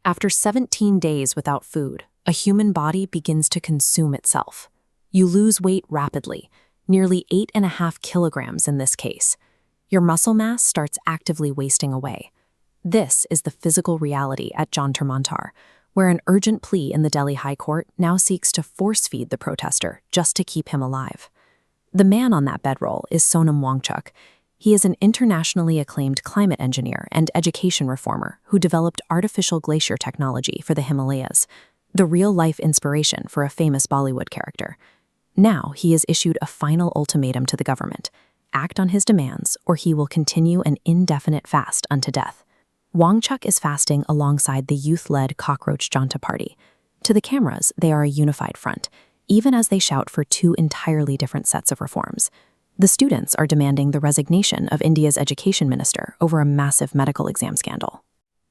After 17 days without food, a human body begins to consume itself. You lose weight rapidly, nearly 8.5 kilograms in this case. Your muscle mass starts actively wasting away. This is the physical reality at Jantar Mantar, where an urgent plea in the Delhi High Court now seeks to force-feed the protester just to keep him alive. The man on that bedroll is Sonam Wangchuk. He is an internationally acclaimed climate engineer and education reformer who developed artificial glacier technology for the Himalayas, the real-life inspiration for a famous Bollywood character. Now he has issued a final ultimatum to the government: act on his demands or he will continue an indefinite fast unto death. Wangchuk is fasting alongside the youth-led Cockroach Janta Party. To the cameras, they are a unified front, even as they shout for two entirely different sets of reforms. The students are demanding the resignation of India's education minister over a massive medical exam scandal.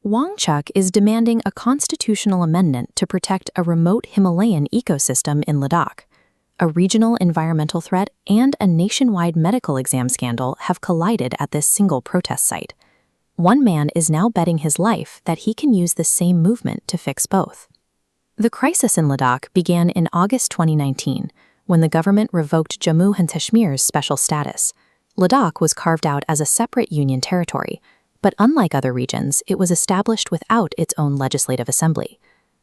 Wangchuk is demanding a constitutional amendment to protect a remote Himalayan ecosystem in Ladakh. A regional environmental threat and a nationwide medical exam scandal have collided at this single protest site. One man is now betting his life that he can use the same movement to fix both. The crisis in Ladakh began in August 2019, when the government revoked Jammu and Kashmir's special status. Ladakh was carved out as a separate union territory, but unlike other regions, it was established without its own legislative assembly.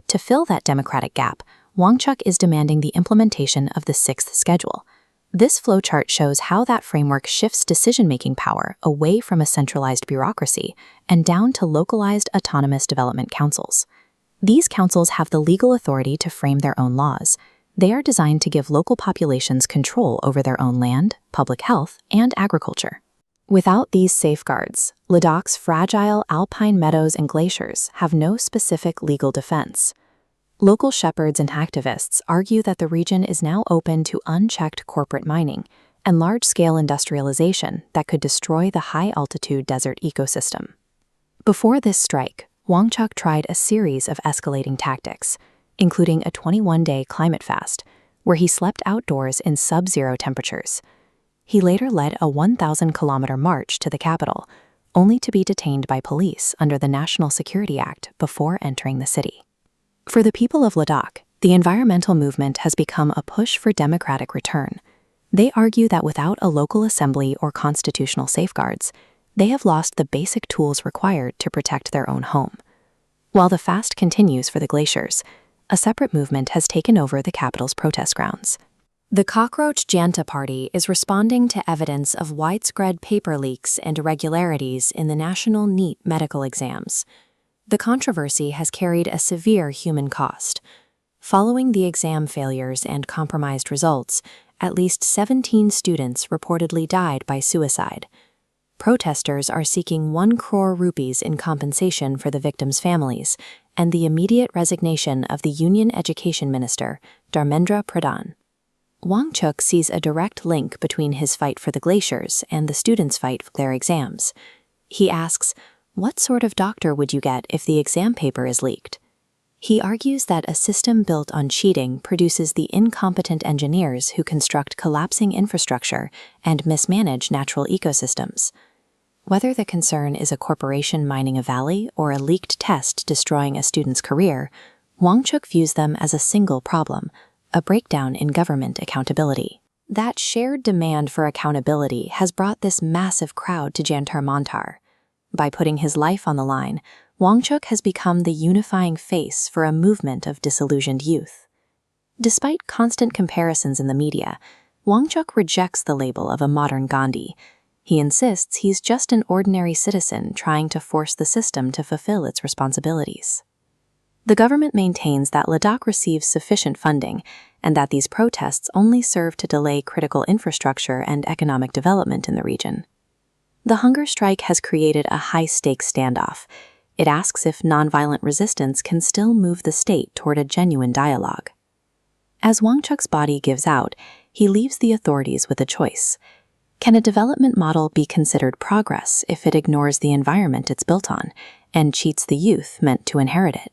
To fill that democratic gap, Wangchuk is demanding the implementation of the Sixth Schedule. This flowchart shows how that framework shifts decision-making power away from a centralized bureaucracy and down to localized autonomous development councils. These councils have the legal authority to frame their own laws. They are designed to give local populations control over their own land, public health, and agriculture. Without these safeguards, Ladakh's fragile alpine meadows and glaciers have no specific legal defense. Local shepherds and activists argue that the region is now open to unchecked corporate mining and large-scale industrialization that could destroy the high-altitude desert ecosystem. Before this strike, Wangchuk tried a series of escalating tactics, including a 21-day climate fast, where he slept outdoors in sub-zero temperatures. He later led a 1,000-kilometer march to the capital, only to be detained by police under the National Security Act before entering the city. For the people of Ladakh, the environmental movement has become a push for democratic return. They argue that without a local assembly or constitutional safeguards, they have lost the basic tools required to protect their own home. While the fast continues for the glaciers, a separate movement has taken over the capital's protest grounds. The Cockroach Janta Party is responding to evidence of widespread paper leaks and irregularities in the national NEET medical exams. The controversy has carried a severe human cost. Following the exam failures and compromised results, at least 17 students reportedly died by suicide. Protesters are seeking 1 crore rupees in compensation for the victims' families and the immediate resignation of the Union Education Minister, Dharmendra Pradhan. Wangchuk sees a direct link between his fight for the glaciers and the students' fight for their exams. He asks, "What sort of doctor would you get if the exam paper is leaked?" He argues that a system built on cheating produces the incompetent engineers who construct collapsing infrastructure and mismanage natural ecosystems. Whether the concern is a corporation mining a valley or a leaked test destroying a student's career, Wangchuk views them as a single problem, a breakdown in government accountability. That shared demand for accountability has brought this massive crowd to Jantar Mantar. By putting his life on the line, Wangchuk has become the unifying face for a movement of disillusioned youth. Despite constant comparisons in the media, Wangchuk rejects the label of a modern Gandhi. He insists he's just an ordinary citizen trying to force the system to fulfill its responsibilities. The government maintains that Ladakh receives sufficient funding and that these protests only serve to delay critical infrastructure and economic development in the region. The hunger strike has created a high-stakes standoff. It asks if nonviolent resistance can still move the state toward a genuine dialogue. As Wangchuk's body gives out, he leaves the authorities with a choice. Can a development model be considered progress if it ignores the environment it's built on and cheats the youth meant to inherit it?